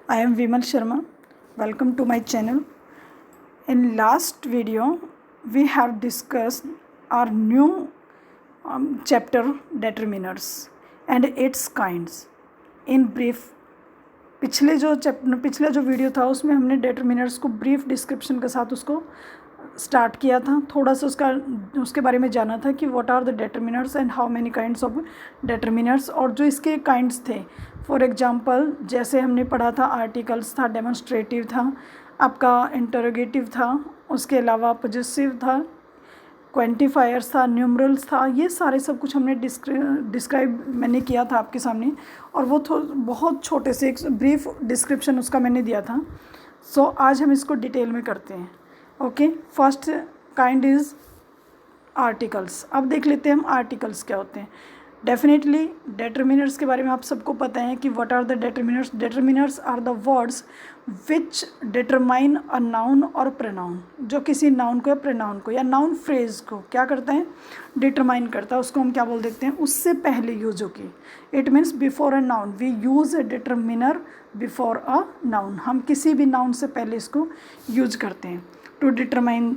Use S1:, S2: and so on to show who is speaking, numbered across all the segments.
S1: I am Vimal Sharma. Welcome to my channel. In last video, we have discussed our new chapter determiners and its kinds. In brief, पिछले जो video था उसमें हमने डेटरमिनर्स को brief description के साथ उसको स्टार्ट किया था। थोड़ा सा उसके बारे में जाना था कि what are the determiners and how many kinds of determiners, और जो इसके काइंड्स थे। फॉर एग्जांपल जैसे हमने पढ़ा था आर्टिकल्स था, डेमोन्स्ट्रेटिव था, आपका इंटरोगेटिव था, उसके अलावा पॉजेसिव था, क्वांटिफायर्स था, न्यूमरल्स था। ये सारे सब कुछ हमने डिस्क्राइब मैंने किया था आपके सामने, और वो बहुत छोटे से एक ब्रीफ डिस्क्रिप्शन उसका मैंने दिया था। सो आज हम इसको डिटेल में करते हैं। Okay, first kind is articles. अब देख लेते हैं हम आर्टिकल्स क्या होते हैं। डेफिनेटली डेटरमिनर्स के बारे में आप सबको पता है कि what are the determiners. Determiners are the words which determine a noun और प्रोनाउन, जो किसी नाउन को या प्रोनाउन को या नाउन फ्रेज को क्या करता है, डिटरमाइन करता है। उसको हम क्या बोल देते हैं, उससे पहले यूज होगी। It means before a noun we use a determiner before a noun. हम किसी भी नाउन से पहले इसको यूज करते हैं टू डिटरमाइन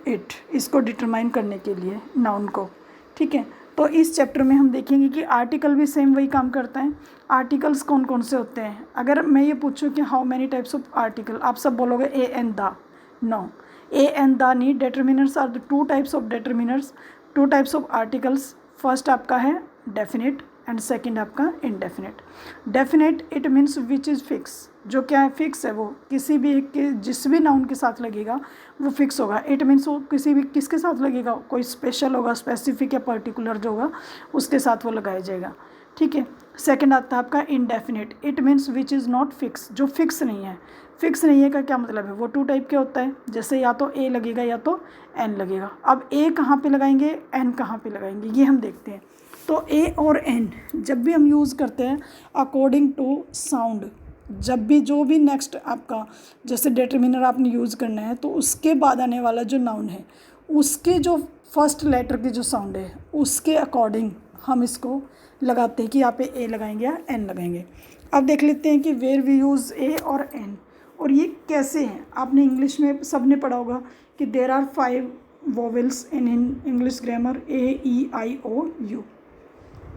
S1: इट, इसको डिटरमाइन करने के लिए नाउन को। ठीक है, तो इस चैप्टर में हम देखेंगे कि आर्टिकल भी सेम वही काम करता है। आर्टिकल्स कौन कौन से होते हैं। अगर मैं ये पूछूं कि how many types of article, आप सब बोलोगे a and the. No, a and the नहीं। Determiners are the two types of determiners, two types of articles. First आपका है डेफिनेट एंड सेकंड आपका indefinite. Definite it means which is fix, जो क्या है, फिक्स है। वो किसी भी एक के जिस भी नाउन के साथ लगेगा वो फिक्स होगा। इट मीन्स वो किसी भी किसके साथ लगेगा, कोई स्पेशल होगा, स्पेसिफिक या पर्टिकुलर जो होगा उसके साथ वो लगाया जाएगा। ठीक है। सेकंड आता है आपका indefinite. It means which is not fix, जो फिक्स नहीं है। फिक्स नहीं है का क्या मतलब है, वो टू टाइप के होता है। जैसे या तो ए लगेगा या तो एन लगेगा। अब ए कहाँ पे लगाएंगे, एन कहाँ पे लगाएंगे, ये हम देखते हैं। तो ए और एन जब भी हम यूज़ करते हैं अकॉर्डिंग टू साउंड, जब भी जो भी नेक्स्ट आपका जैसे डिटरमिनर आपने यूज़ करना है तो उसके बाद आने वाला जो नाउन है उसके जो फर्स्ट लेटर की जो साउंड है उसके अकॉर्डिंग हम इसको लगाते हैं कि यहाँ पे ए लगाएंगे या एन लगाएंगे। अब देख लेते हैं कि वेयर वी यूज़ ए और एन, और ये कैसे हैं। आपने इंग्लिश में सबने पढ़ा होगा कि there are 5 vowels in English grammar, A E I O U,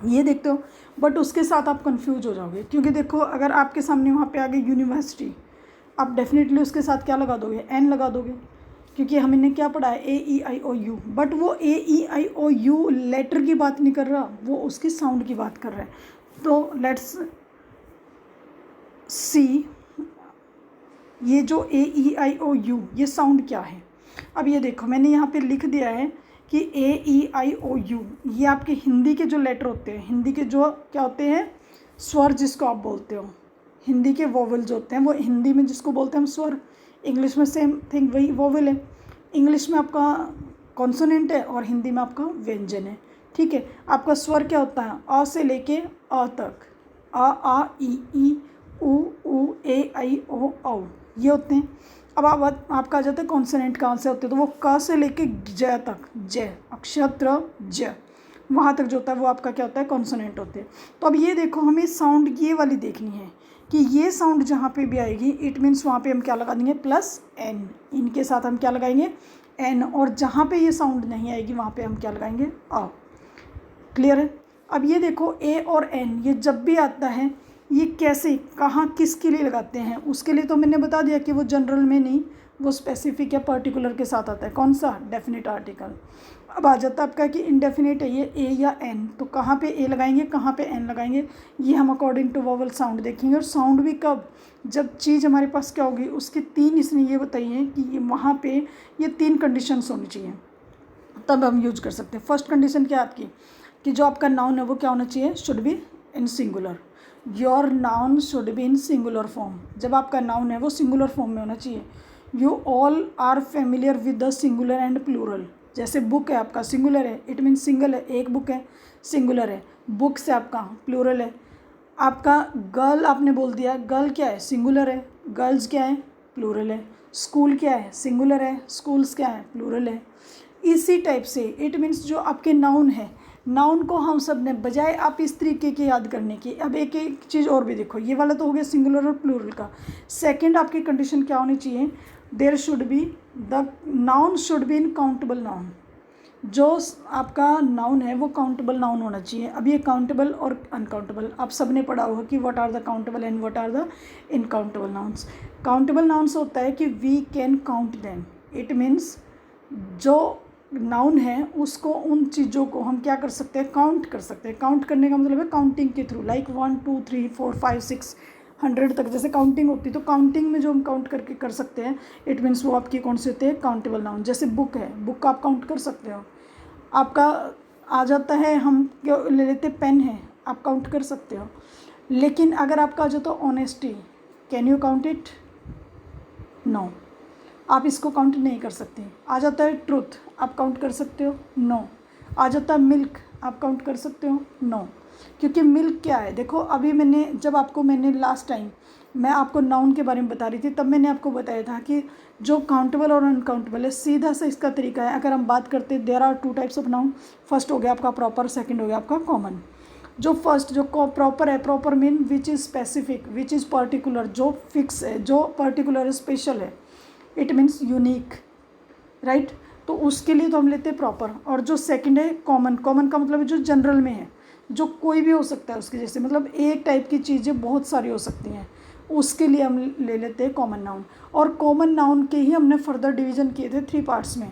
S1: ये देखते हो। बट उसके साथ आप कंफ्यूज हो जाओगे, क्योंकि देखो अगर आपके सामने वहाँ पे आ गई यूनिवर्सिटी, आप डेफिनेटली उसके साथ क्या लगा दोगे, एन लगा दोगे, क्योंकि हमने क्या पढ़ा है, ए E I O you. But वो ए E I O you later की बात नहीं कर रहा, वो उसकी साउंड की बात कर रहा है। तो लेट्स सी, ये जो ए ई आई ओ यू ये साउंड क्या है। अब ये देखो मैंने यहाँ पे लिख दिया है कि ए ई आई ओ यू, ये आपके हिंदी के जो लेटर होते हैं, हिंदी के जो क्या होते हैं, स्वर जिसको आप बोलते हो, हिंदी के वोवल जो होते हैं, वो हिंदी में जिसको बोलते हैं हम स्वर, इंग्लिश में सेम थिंग वही वोवल है। इंग्लिश में आपका कॉन्सोनेंट है और हिंदी में आपका व्यंजन है। ठीक है, आपका स्वर क्या होता है, अ से लेके अ तक, आ ई उ ए आई ओ औ, ये होते हैं। अब आपका आ जाता है कॉन्सोनेंट कहाँ से होते हैं, तो वो क से लेके ज तक, ज अक्षत्र ज, वहाँ तक जो होता है वो आपका क्या होता है, कॉन्सोनेंट होते हैं। तो अब ये देखो हमें साउंड ये वाली देखनी है कि ये साउंड जहाँ पे भी आएगी इट मीन्स वहाँ पे हम क्या लगा देंगे, प्लस एन, इनके साथ हम क्या लगाएंगे, एन, और जहाँ पे ये साउंड नहीं आएगी वहाँ पे हम क्या लगाएंगे, आ। क्लियर है। अब ये देखो ए और एन ये जब भी आता है ये कैसे, कहाँ, किसके लिए लगाते हैं, उसके लिए तो मैंने बता दिया कि वो जनरल में नहीं, वो स्पेसिफिक या पर्टिकुलर के साथ आता है। कौन सा, डेफिनेट आर्टिकल। अब आ जाता है आपका कि इनडेफिनेट है ये ए या एन, तो कहाँ पे ए लगाएंगे, कहाँ पे एन लगाएंगे, ये हम अकॉर्डिंग टू वोवल साउंड देखेंगे। और साउंड भी कब, जब चीज़ हमारे पास क्या होगी, उसकी 3 इसने ये बताई है कि ये वहाँ पे ये 3 कंडीशंस होनी चाहिए, तब हम यूज कर सकते हैं। फर्स्ट कंडीशन क्या है आपकी, कि जो आपका नाउन है वो क्या होना चाहिए, should be in singular. Your noun should be in singular form, जब आपका नाउन है वो सिंगुलर फॉर्म में होना चाहिए। You all are familiar with the singular and plural. जैसे बुक है आपका सिंगुलर है, इट मीन्स सिंगल है, एक बुक है, सिंगुलर है। बुक से आपका प्लूरल है। आपका गर्ल आपने बोल दिया, गर्ल क्या है, सिंगुलर है, गर्ल्स क्या है, प्लूरल है। स्कूल क्या है, सिंगुलर है, स्कूल्स क्या है, प्लूरल है। इसी टाइप से इट मीन्स जो आपके नाउन है नाउन को हम सब ने बजाय आप इस तरीके के याद करने की, अब एक एक चीज़ और भी देखो, ये वाला तो हो गया सिंगुलर और प्लूरल का। सेकंड आपकी कंडीशन क्या होनी चाहिए, there should be the noun should be in countable noun. जो आपका नाउन है वो काउंटेबल नाउन होना चाहिए। अब ये काउंटेबल और अनकाउंटेबल आप सब ने पढ़ा होगा कि what are the countable and what are the uncountable nouns. Countable nouns होता है कि we can count them, it means जो नाउन है उसको, उन चीज़ों को हम क्या कर सकते हैं, काउंट कर सकते हैं। काउंट करने का मतलब है काउंटिंग के थ्रू, लाइक 1 2 3 4 5 6 100 तक जैसे काउंटिंग होती है, तो काउंटिंग में जो हम काउंट करके कर सकते हैं, इट मीन्स वो आपकी कौन से होते हैं, काउंटेबल नाउन। जैसे बुक है, बुक का आप काउंट कर सकते हो। आपका आ जाता है, हम क्या ले लेते, पेन है, आप काउंट कर सकते हो। लेकिन अगर आपका आ जाता है honesty, can you count it, no, आप इसको काउंट नहीं कर सकते। आ जाता है ट्रुथ, आप काउंट कर सकते हो, नो। आ जाता है मिल्क, आप काउंट कर सकते हो, नो। क्योंकि मिल्क क्या है, देखो अभी मैंने लास्ट टाइम मैं आपको नाउन के बारे में बता रही थी, तब मैंने आपको बताया था कि जो काउंटेबल और अनकाउंटेबल है, सीधा सा इसका तरीका है। अगर हम बात करते हैं, there are 2 types of noun. First हो गया आपका प्रॉपर, सेकंड हो गया आपका कॉमन। जो फर्स्ट जो प्रॉपर है, proper mean which is specific, which is particular, जो फिक्स है, जो पर्टिकुलर है, स्पेशल है, इट मीन्स यूनिक, राइट। तो उसके लिए तो हम लेते हैं प्रॉपर। और जो सेकंड है कॉमन, कॉमन का मतलब जो जनरल में है, जो कोई भी हो सकता है उसके जैसे, मतलब एक टाइप की चीज़ें बहुत सारी हो सकती हैं, उसके लिए हम ले लेते हैं कॉमन नाउन। और कॉमन नाउन के ही हमने फर्दर डिवीज़न किए थे 3 पार्ट्स में।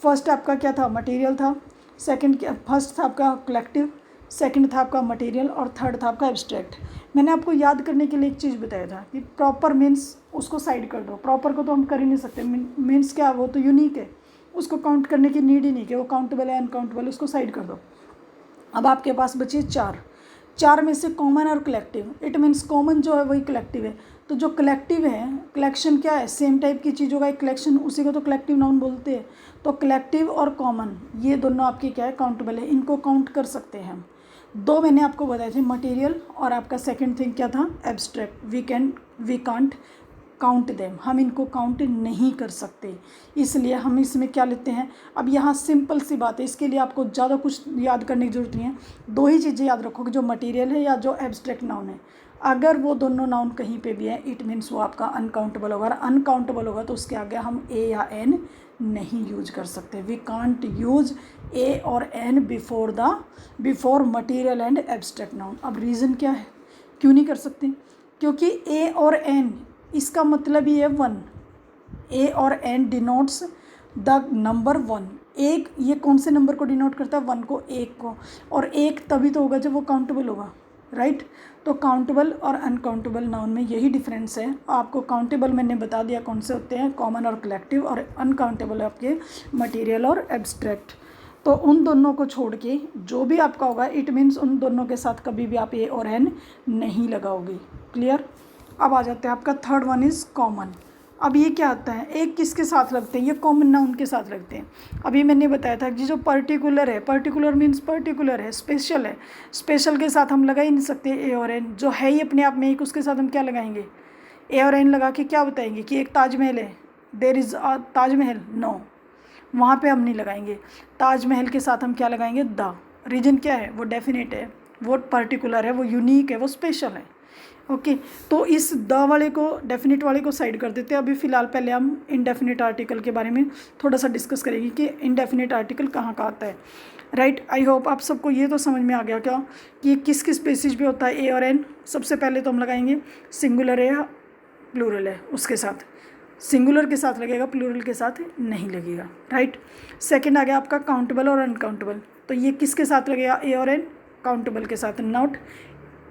S1: फर्स्ट आपका क्या था, मटेरियल था। फर्स्ट था आपका कलेक्टिव, सेकंड था आपका मटेरियल, और थर्ड था आपका एब्स्ट्रैक्ट। मैंने आपको याद करने के लिए एक चीज़ बताया था कि प्रॉपर मीन्स उसको साइड कर दो, प्रॉपर को तो हम कर ही नहीं सकते। मीन्स क्या, वो तो यूनिक है, उसको काउंट करने की नीड ही नहीं कि वो काउंटेबल है अनकाउंटेबल, उसको साइड कर दो। अब आपके पास बची 4 में से कॉमन और कलेक्टिव। इट मीन्स कॉमन जो है वही कलेक्टिव है। तो जो कलेक्टिव है, कलेक्शन क्या है, सेम टाइप की चीज़ों का एक कलेक्शन, उसी को तो कलेक्टिव नाउन बोलते हैं। तो कलेक्टिव और कॉमन ये दोनों आपके क्या है, काउंटेबल है, इनको काउंट कर सकते हैं हम। 2 मैंने आपको बताए थे, मटेरियल और आपका सेकंड थिंग क्या था, abstract. We can't count them, हम इनको काउंट नहीं कर सकते, इसलिए हम इसमें क्या लेते हैं। अब यहाँ सिंपल सी बात है, इसके लिए आपको ज़्यादा कुछ याद करने की ज़रूरत नहीं है। 2 ही चीज़ें याद रखोगे, जो मटेरियल है या जो एब्स्ट्रैक्ट नाउन है। अगर वो दोनों नाउन कहीं पे भी है, इट मीन्स वो आपका अनकाउंटेबल होगा। अनकाउंटेबल होगा तो उसके आगे हम ए या एन नहीं यूज कर सकते। वी कांट यूज ए और an before material and abstract noun. अब रीज़न क्या है, क्यों नहीं कर सकते, क्योंकि ए और एन इसका मतलब ही है 1। ए और एन डिनोट्स द नंबर 1। एक ये कौन से नंबर को डिनोट करता है, 1 को, 1 को। और 1 तभी तो होगा जब वो काउंटेबल होगा, राइट। तो काउंटेबल और अनकाउंटेबल नाउन में यही डिफरेंस है। आपको काउंटेबल मैंने बता दिया कौन से होते हैं, कॉमन और कलेक्टिव, और अनकाउंटेबल आपके मटेरियल और एब्स्ट्रैक्ट। तो उन दोनों को छोड़ के जो भी आपका होगा, इट मीन्स उन दोनों के साथ कभी भी आप ए और एन नहीं लगाओगे। क्लियर। अब आ जाते हैं आपका थर्ड वन इज़ कॉमन। अब ये क्या आता है, एक किसके साथ लगते हैं, ये कॉमन नाउन के साथ लगते हैं। अभी मैंने बताया था कि जो पर्टिकुलर है, पर्टिकुलर मीन्स पर्टिकुलर है, स्पेशल है, स्पेशल के साथ हम लगा ही नहीं सकते ए और एन। जो है ही अपने आप में एक, उसके साथ हम क्या लगाएंगे, ए और एन लगा के क्या बताएंगे कि एक ताजमहल है, there is a Taj Mahal, no, वहाँ पे हम नहीं लगाएंगे। ताजमहल के साथ हम क्या लगाएंगे, द। रीजन क्या है, वो डेफिनेट है, वो पर्टिकुलर है, वो यूनिक है, वो स्पेशल है। ओके तो इस द वाले को, डेफिनेट वाले को साइड कर देते हैं। अभी फ़िलहाल पहले हम इनडेफिनेट आर्टिकल के बारे में थोड़ा सा डिस्कस करेंगे कि इनडेफिनेट आर्टिकल कहाँ का आता है, राइट। आई होप आप सबको ये तो समझ में आ गया क्या कि किस किस बेसिस पे होता है ए और एन। सबसे पहले तो हम लगाएंगे सिंगुलर है या प्लूरल है, उसके साथ सिंगुलर के साथ लगेगा, प्लूरल के साथ नहीं लगेगा, राइट। सेकेंड आ गया आपका काउंटेबल और अनकाउंटेबल। तो ये किसके साथ लगेगा, ए और एन, काउंटेबल के साथ, नॉट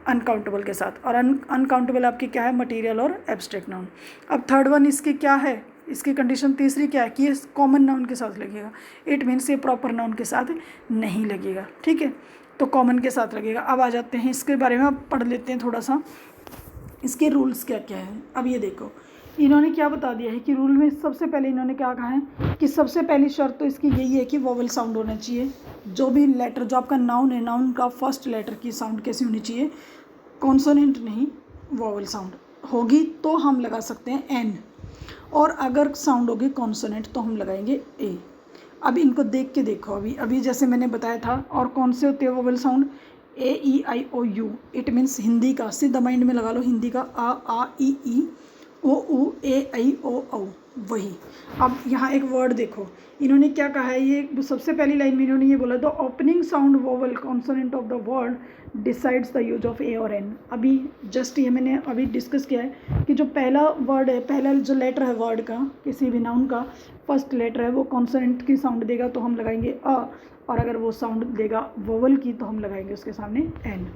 S1: अनकाउंटेबल के साथ। और अनकाउंटेबल आपकी क्या है, मटेरियल और एब्स्ट्रैक्ट नाउन। अब थर्ड वन इसकी क्या है, इसकी कंडीशन तीसरी क्या है कि ये कॉमन नाउन के साथ लगेगा। इट मीन्स ये प्रॉपर नाउन के साथ नहीं लगेगा, ठीक है। तो कॉमन के साथ लगेगा। अब आ जाते हैं इसके बारे में, अब पढ़ लेते हैं थोड़ा सा, इसके रूल्स क्या क्या है। अब ये देखो इन्होंने क्या बता दिया है कि रूल में सबसे पहले इन्होंने क्या कहा है कि सबसे पहली शर्त तो इसकी यही है कि वोवल साउंड होना चाहिए। जो भी लेटर, जो आपका नाउन है, नाउन का फर्स्ट लेटर की साउंड कैसी होनी चाहिए, कॉन्सोनेंट नहीं, वोवल साउंड होगी तो हम लगा सकते हैं एन, और अगर साउंड होगी कॉन्सोनेंट तो हम लगाएंगे ए। अब इनको देख के देखो, अभी अभी जैसे मैंने बताया था। और कौन से होते हैं vowel sound? A E I O U. It means Hindi का, सीधा माइंड में लगा लो, हिंदी का आ ई ओ ऊ ए आई ओ औ, वही। अब यहाँ एक वर्ड देखो, इन्होंने क्या कहा है, ये सबसे पहली लाइन में इन्होंने ये बोला, the opening sound vowel consonant of the word decides the use of a और एन। अभी जस्ट ये मैंने अभी डिस्कस किया है कि जो पहला वर्ड है, पहला जो लेटर है वर्ड का, किसी भी नाउन का फर्स्ट लेटर है, वो कॉन्सोनेंट की साउंड देगा तो हम लगाएंगे अ, और अगर वो साउंड देगा वोवल की तो हम लगाएंगे उसके सामने एन।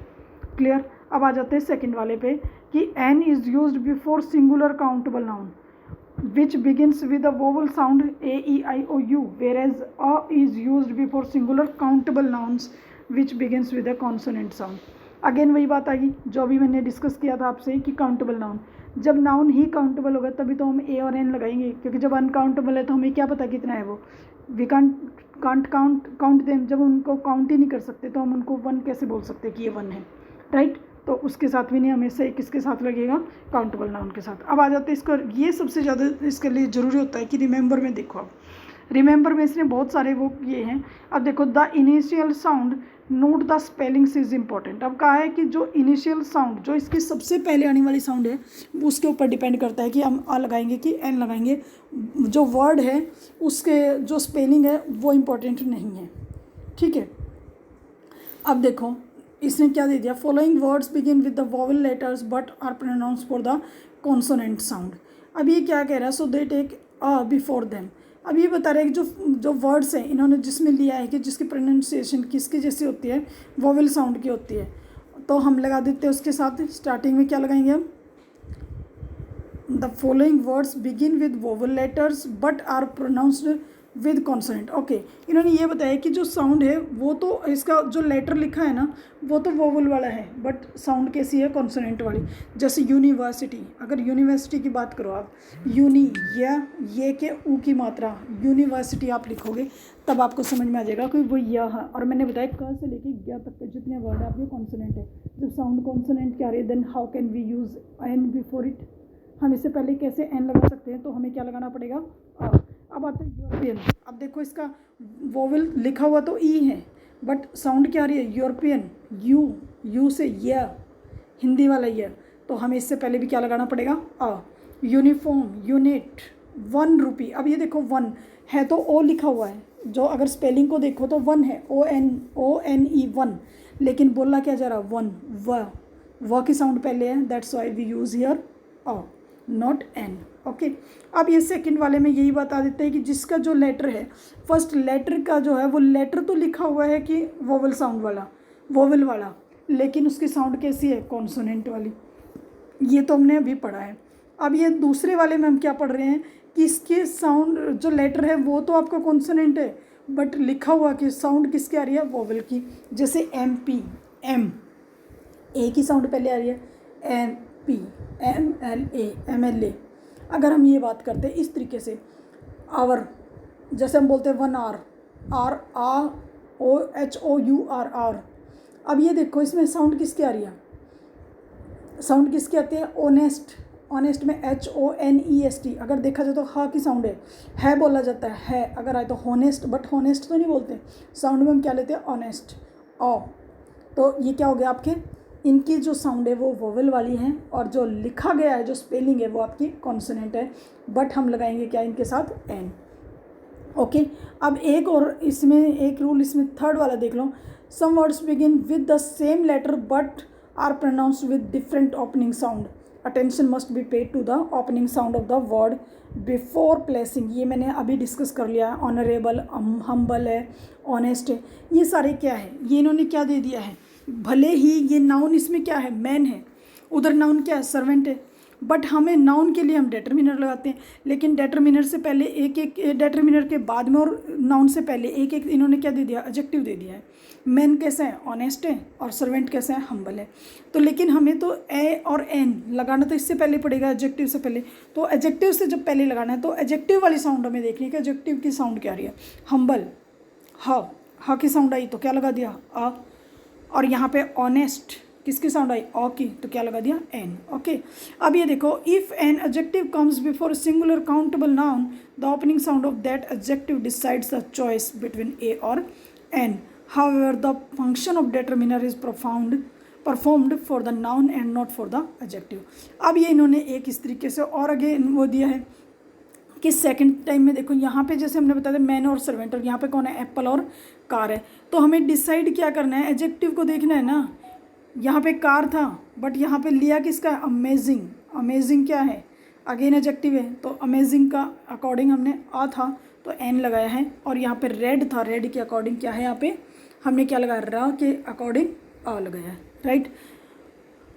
S1: क्लियर? अब आ जाते हैं सेकंड वाले पे कि an is used before singular countable noun which begins with a vowel sound a e i o u, whereas a is used before singular countable nouns which begins with a consonant sound. Again वही बात आ गई जो अभी मैंने discuss किया था आपसे कि काउंटेबल नाउन, जब नाउन ही काउंटेबल होगा तभी तो हम ए और एन लगाएंगे, क्योंकि जब अनकाउंटेबल है तो हमें क्या पता कितना है वो, वी कांट काउंट देम। जब उनको काउंट ही नहीं कर सकते तो हम उनको वन कैसे बोल सकते कि ये वन है, राइट? तो उसके साथ भी नहीं, हमेशा किसके साथ लगेगा? काउंटेबल नाउन के साथ। अब आ जाते हैं इसको, ये सबसे ज़्यादा इसके लिए ज़रूरी होता है कि रिमेंबर में देखो। आप रिमेंबर में इसने बहुत सारे वो ये हैं। अब देखो, the initial sound note the spellings is important. अब कहा है कि जो इनिशियल साउंड, जो इसकी सबसे पहले आने वाली साउंड है, उसके ऊपर डिपेंड करता है कि हम आ लगाएंगे कि एन लगाएंगे। जो वर्ड है उसके जो स्पेलिंग है वो इम्पॉर्टेंट नहीं है, ठीक है। अब देखो इसने क्या दे दिया, following words begin with the vowel letters but are pronounce for the consonant sound. अब ये क्या कह रहा है, so they take a before them. अब ये बता रहे हैं कि जो वर्ड्स हैं इन्होंने जिसमें लिया है कि जिसकी प्रोनाउंसिएशन किसकी जैसी होती है, वोवेल साउंड की होती है, तो हम लगा देते हैं उसके साथ। स्टार्टिंग में क्या लगाएंगे हम, the following words begin with vowel letters but are pronounced with consonant. Okay, इन्होंने ये बताया कि जो साउंड है वो तो इसका जो लेटर लिखा है ना वो तो वोवल वाला है, बट साउंड कैसी है, कॉन्सोनेंट वाली। जैसे यूनिवर्सिटी, अगर यूनिवर्सिटी की बात करो आप, यूनी या ये के ऊ की मात्रा, यूनिवर्सिटी आप लिखोगे तब आपको समझ में आ जाएगा कि वो यह है। और मैंने बताया क से लेके ग तक के जितने वर्ड है आपके कॉन्सोनेंट है। जब साउंड कॉन्सोनेंट की आ रही है then how can we use an before it, हम इससे पहले कैसे एन लगा सकते हैं, तो हमें क्या लगाना पड़ेगा, अब आता है यूरोपियन। अब देखो इसका वोवेल लिखा हुआ तो ई है बट साउंड क्या आ रही है, यूरोपियन, यू से य, हिंदी वाला य, तो हमें इससे पहले भी क्या लगाना पड़ेगा, यूनिफॉर्म, यूनिट, 1 रुपी। अब ये देखो वन है तो ओ लिखा हुआ है, जो अगर स्पेलिंग को देखो तो वन है, ओ एन ई वन, लेकिन बोला क्या जा रहा, वन, व की साउंड पहले है, that's why we use here not an. Okay, अब ये सेकंड वाले में यही बता देते हैं कि जिसका जो लेटर है, फर्स्ट लेटर का जो है वो लेटर तो लिखा हुआ है कि वोवल साउंड वाला, वोवल वाला, लेकिन उसकी साउंड कैसी है, कॉन्सोनेंट वाली। ये तो हमने अभी पढ़ा है। अब ये दूसरे वाले में हम क्या पढ़ रहे हैं कि इसके साउंड जो लेटर है वो तो आपका कॉन्सोनेंट है बट लिखा हुआ कि साउंड किसकी आ रही है, वोवल की। जैसे एम पी, एम, ए की साउंड पहले आ रही है, M P, M L A, M L A. अगर हम ये बात करते हैं इस तरीके से, आवर, जैसे हम बोलते हैं 1 आवर, आर आ O H O U R R. अब ये देखो इसमें साउंड किसकी आ रही है, साउंड किसकी आती है, ऑनेस्ट, ऑनेस्ट में HONEST। अगर देखा जाए तो हा की साउंड है बोला जाता है अगर आए तो होनेस्ट, बट होनेस्ट तो नहीं बोलते, साउंड में हम क्या लेते हैं, ऑनेस्ट, ओ। तो ये क्या हो गया आपके, इनकी जो साउंड है वो वोवेल वाली हैं और जो लिखा गया है जो स्पेलिंग है वो आपकी कॉन्सोनेंट है, बट हम लगाएंगे क्या इनके साथ, एन। ओके, अब एक और इसमें एक रूल, इसमें थर्ड वाला देख लो, some words begin with the same letter but are pronounced with different opening sound, attention must be paid to the opening sound of the word before placing. ये मैंने अभी डिस्कस कर लिया है, ऑनरेबल, हम्बल है, ऑनेस्ट है, ये सारे क्या है, ये इन्होंने क्या दे दिया है, भले ही ये नाउन इसमें क्या है, मैन है, उधर नाउन क्या है, सर्वेंट है, बट हमें नाउन के लिए हम डेटरमिनर लगाते हैं, लेकिन डेटरमिनर से पहले एक डेटरमिनर के बाद में और नाउन से पहले एक इन्होंने क्या दे दिया, एडजेक्टिव दे दिया है। मैन कैसा है, ऑनेस्ट है, और सर्वेंट कैसा है, हम्बल है। तो लेकिन हमें तो ए और एन लगाना तो इससे पहले पड़ेगा, एडजेक्टिव से पहले। तो एडजेक्टिव से जब पहले लगाना है तो एडजेक्टिव वाली साउंड हमें देखनी है कि एडजेक्टिव की साउंड क्या आ रही है, हम्बल, हा की साउंड आई तो क्या लगा दिया, आ, और यहाँ पे ऑनेस्ट, किसकी साउंड आई, अ की, तो क्या लगा दिया, एन। ओके, अब ये देखो, if an adjective comes before singular countable noun the opening sound of that adjective decides the choice between a और an. However the function of determiner is performed for the noun and not for the adjective. अब ये इन्होंने एक इस तरीके से और आगे वो दिया है कि सेकंड टाइम में देखो, यहाँ पे जैसे हमने बताया मैन और सर्वेंट, और यहाँ पे कौन है, एप्पल और कार है। तो हमें डिसाइड क्या करना है, एडजेक्टिव को देखना है ना। यहाँ पे कार था बट यहाँ पे लिया किसका है, अमेजिंग। अमेजिंग क्या है, अगेन एडजेक्टिव है, तो अमेजिंग का अकॉर्डिंग हमने आ था तो एन लगाया है। और यहाँ पे रेड था, रेड के अकॉर्डिंग क्या है, यहाँ पे हमने क्या लगाया, र के अकॉर्डिंग आ लगाया है, राइट।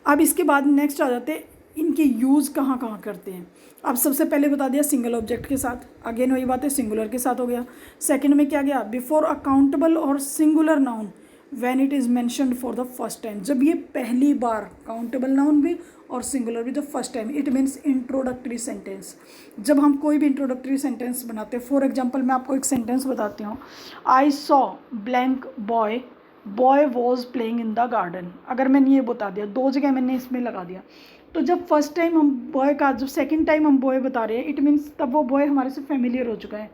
S1: अब इसके बाद नेक्स्ट आ जाते हैं इनके यूज़ कहाँ कहाँ करते हैं। अब सबसे पहले बता दिया सिंगल ऑब्जेक्ट के साथ, अगेन वही बात है, सिंगुलर के साथ हो गया। सेकंड में क्या गया, बिफोर अ काउंटेबल और singular noun when it is mentioned for the first time, जब ये पहली बार, काउंटेबल नाउन भी और सिंगुलर भी the first time, it means introductory sentence. जब हम कोई भी इंट्रोडक्टरी सेंटेंस बनाते हैं, फॉर एग्जाम्पल मैं आपको एक सेंटेंस बताती हूँ, I saw blank boy, boy was playing in the garden. अगर मैंने ये बता दिया, दो जगह मैंने इसमें लगा दिया, तो जब फर्स्ट टाइम हम बॉय का, जब सेकंड टाइम हम बॉय बता रहे हैं, इट मीन्स तब वो बॉय हमारे से फेमिलियर हो चुका है।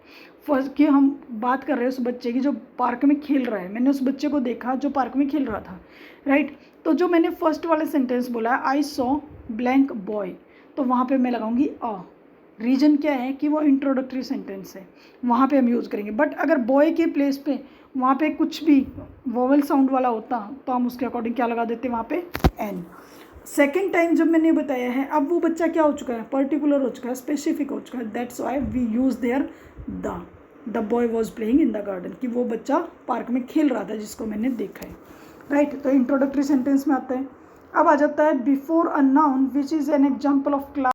S1: फर्स्ट कि हम बात कर रहे हैं उस बच्चे की जो पार्क में खेल रहा है, मैंने उस बच्चे को देखा जो पार्क में खेल रहा था, राइट। तो जो मैंने फर्स्ट वाले सेंटेंस बोला है, आई सॉ ब्लैंक बॉय, तो वहाँ पे मैं लगाऊंगी अ। रीजन क्या है कि वो इंट्रोडक्टरी सेंटेंस है, वहाँ पे हम यूज़ करेंगे। बट अगर बॉय के प्लेस पे वहाँ पे कुछ भी वोवल साउंड वाला होता तो हम उसके अकॉर्डिंग क्या लगा देते, वहाँ पे एन। सेकेंड टाइम जब मैंने बताया है, अब वो बच्चा क्या हो चुका है, पर्टिकुलर हो चुका है, स्पेसिफिक हो चुका है, that's why we use there the boy was playing in the garden, कि वो बच्चा पार्क में खेल रहा था जिसको मैंने देखा है, राइट। तो इंट्रोडक्टरी सेंटेंस में आता है। अब आ जाता है before a noun which is an example of class.